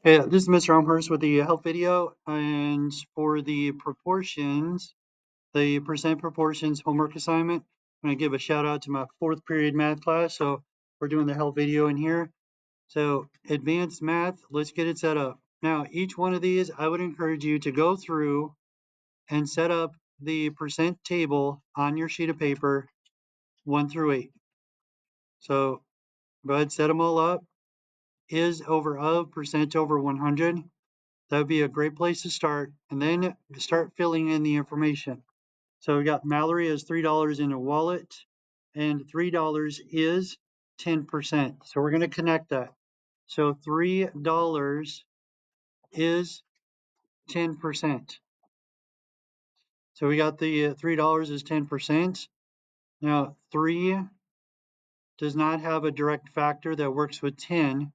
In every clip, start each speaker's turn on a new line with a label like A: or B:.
A: Hey, this is Mr. Elmhurst with the health video, and for the proportions, the percent proportions homework assignment, I'm going to give a shout out to my fourth period math class. So we're doing the health video in here. So advanced math, let's get it set up. Now, each one of these, I would encourage you to go through and set up the percent table on your sheet of paper, 1 through 8. So go ahead, set them all up. Is over of, percent over 100. That would be a great place to start, and then start filling in the information. So we got Mallory has $3 in a wallet, and $3 is 10%. So we're going to connect that. So $3 is 10%. So we got the $3 is 10%. Now 3 does not have a direct factor that works with 10,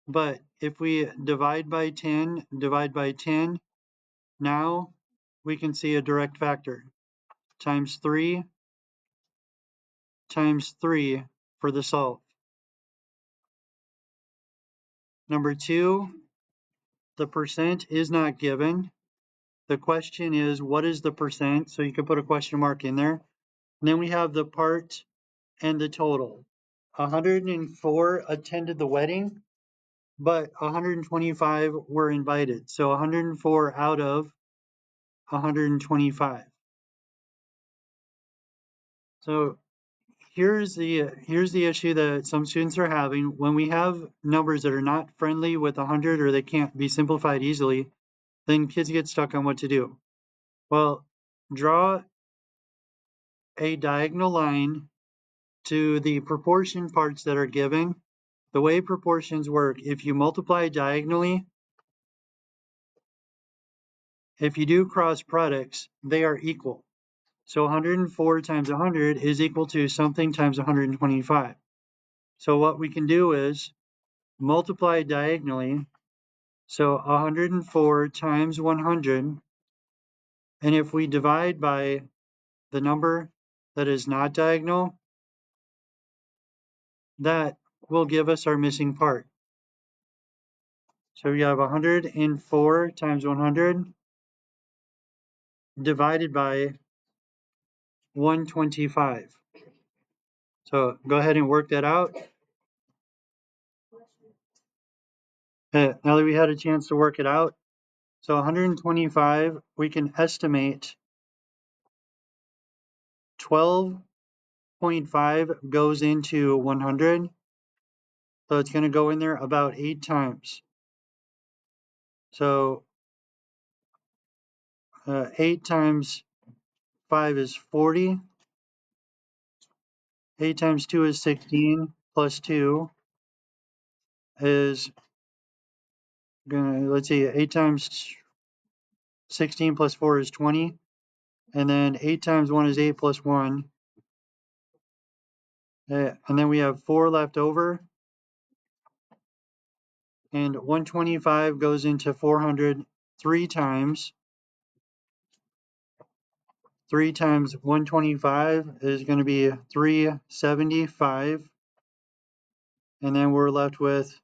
A: but if we divide by 10, now we can see a direct factor. Times 3 times 3 for the solve. Number 2, the percent is not given. The question is, what is the percent? So you can put a question mark in there. And then we have the part and the total. 104 attended the wedding, but 125 were invited. So 104 out of 125. So here's the issue that some students are having. When we have numbers that are not friendly with 100 or they can't be simplified easily, then kids get stuck on what to do. Well, draw a diagonal line to the proportion parts that are given. The way proportions work, if you multiply diagonally, if you do cross products, they are equal. So 104 times 100 is equal to something times 125. So what we can do is multiply diagonally. So 104 times 100, and if we divide by the number that is not diagonal, that will give us our missing part. So we have 104 times 100 divided by 125. So go ahead and work that out. Now that we had a chance to work it out, so 125, we can estimate 12.5 goes into 100. So it's going to go in there about 8 times. So 8 times 5 is 40. 8 times 2 is 16, plus 2 is let's see, 8 times 16 plus 4 is 20. And then 8 times 1 is 8 plus 1. And then we have 4 left over. And 125 goes into 400 3 times. 3 times 125 is going to be 375. And then we're left with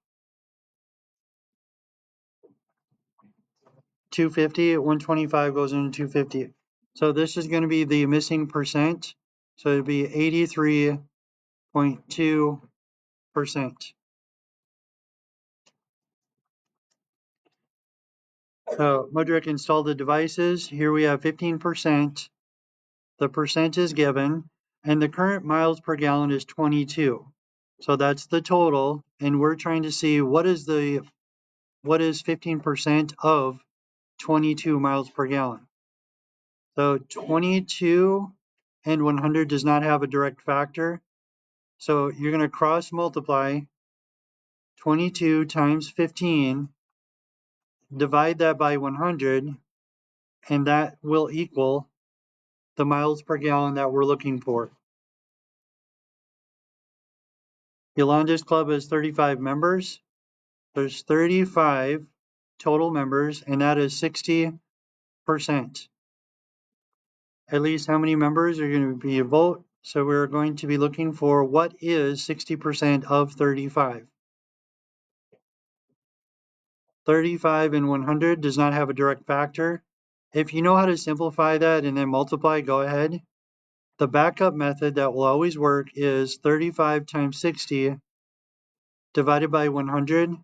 A: 250. 125 goes into 250. So this is going to be the missing percent. So it'd be 83.2%. So Mudrick installed the devices. Here we have 15%. The percent is given, and the current miles per gallon is 22. So that's the total, and we're trying to see what is 15% of 22 miles per gallon. So 22 and 100 does not have a direct factor. So you're going to cross multiply 22 times 15, divide that by 100, and that will equal the miles per gallon that we're looking for. Yolanda's club has 35 members. There's 35 total members, and that is 60%. At least how many members are going to be a vote? So we're going to be looking for what is 60% of 35. 35 and 100 does not have a direct factor. If you know how to simplify that and then multiply, go ahead. The backup method that will always work is 35 times 60 divided by 100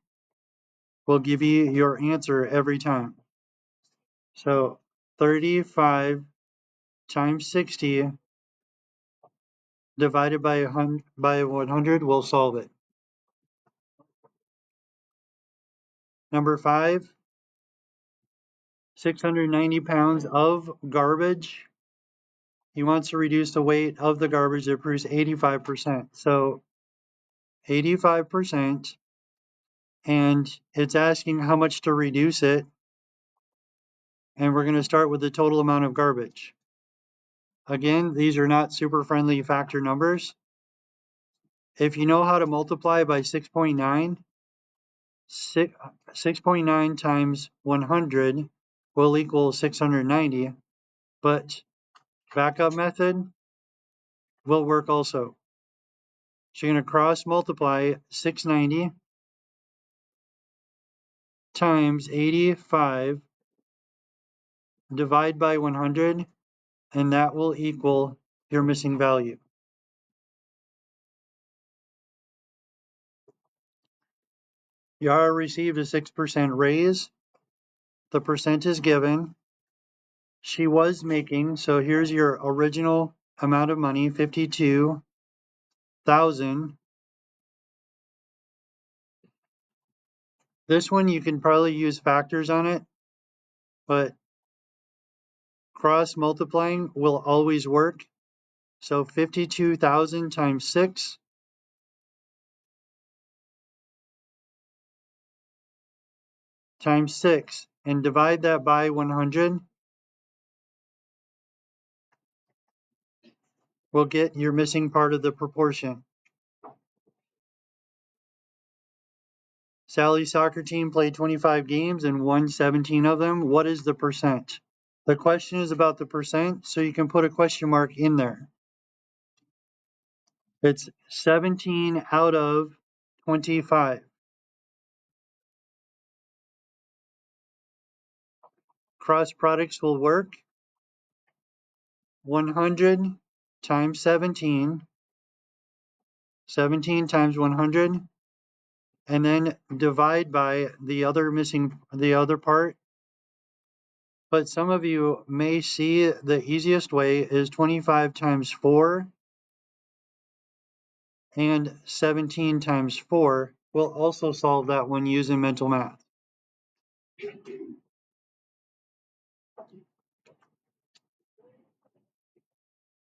A: will give you your answer every time. So 35 times 60 divided by 100 will solve it. Number 5, 690 pounds of garbage. He wants to reduce the weight of the garbage that produce 85%. So 85%, and it's asking how much to reduce it. And we're going to start with the total amount of garbage. Again, these are not super friendly factor numbers. If you know how to multiply by 6.9, 6.9 times 100 will equal 690, but backup method will work also. So you're going to cross multiply 690 times 85, divide by 100, and that will equal your missing value. Yara received a 6% raise. The percent is given. She was making, so here's your original amount of money, 52,000. This one you can probably use factors on it, but cross multiplying will always work. So 52,000 times 6 times 6 and divide that by 100 will get your missing part of the proportion. Sally's soccer team played 25 games and won 17 of them. What is the percent? The question is about the percent, so you can put a question mark in there. It's 17 out of 25. Cross products will work. 100 times 17, 17 times 100, and then divide by the other part. But some of you may see the easiest way is 25 times 4 and 17 times 4. We'll also solve that one using mental math.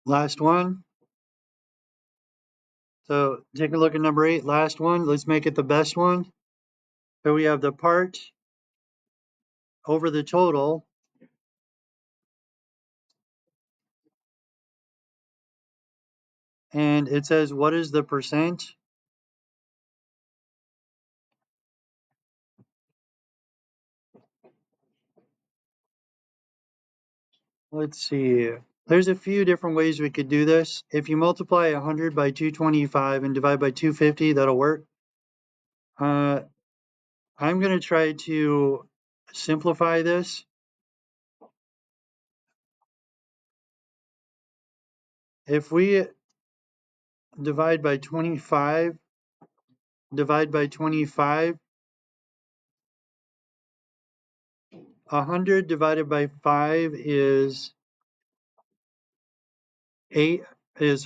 A: Last one. So take a look at number 8, last one. Let's make it the best one. So we have the part over the total. And it says, what is the percent? Let's see. There's a few different ways we could do this. If you multiply 100 by 225 and divide by 250, that'll work. I'm going to try to simplify this. If we divide by 25, divide by 25, 100 divided by 5 is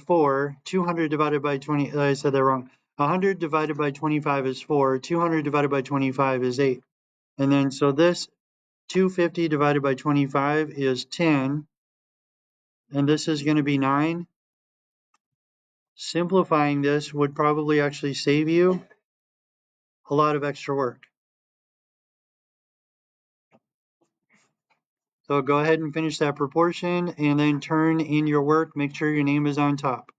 A: 4. 200 divided by 20, I said that wrong. 100 divided by 25 is 4. 200 divided by 25 is 8. And then, so this 250 divided by 25 is 10. And this is going to be 9. Simplifying this would probably actually save you a lot of extra work. So go ahead and finish that proportion and then turn in your work. Make sure your name is on top.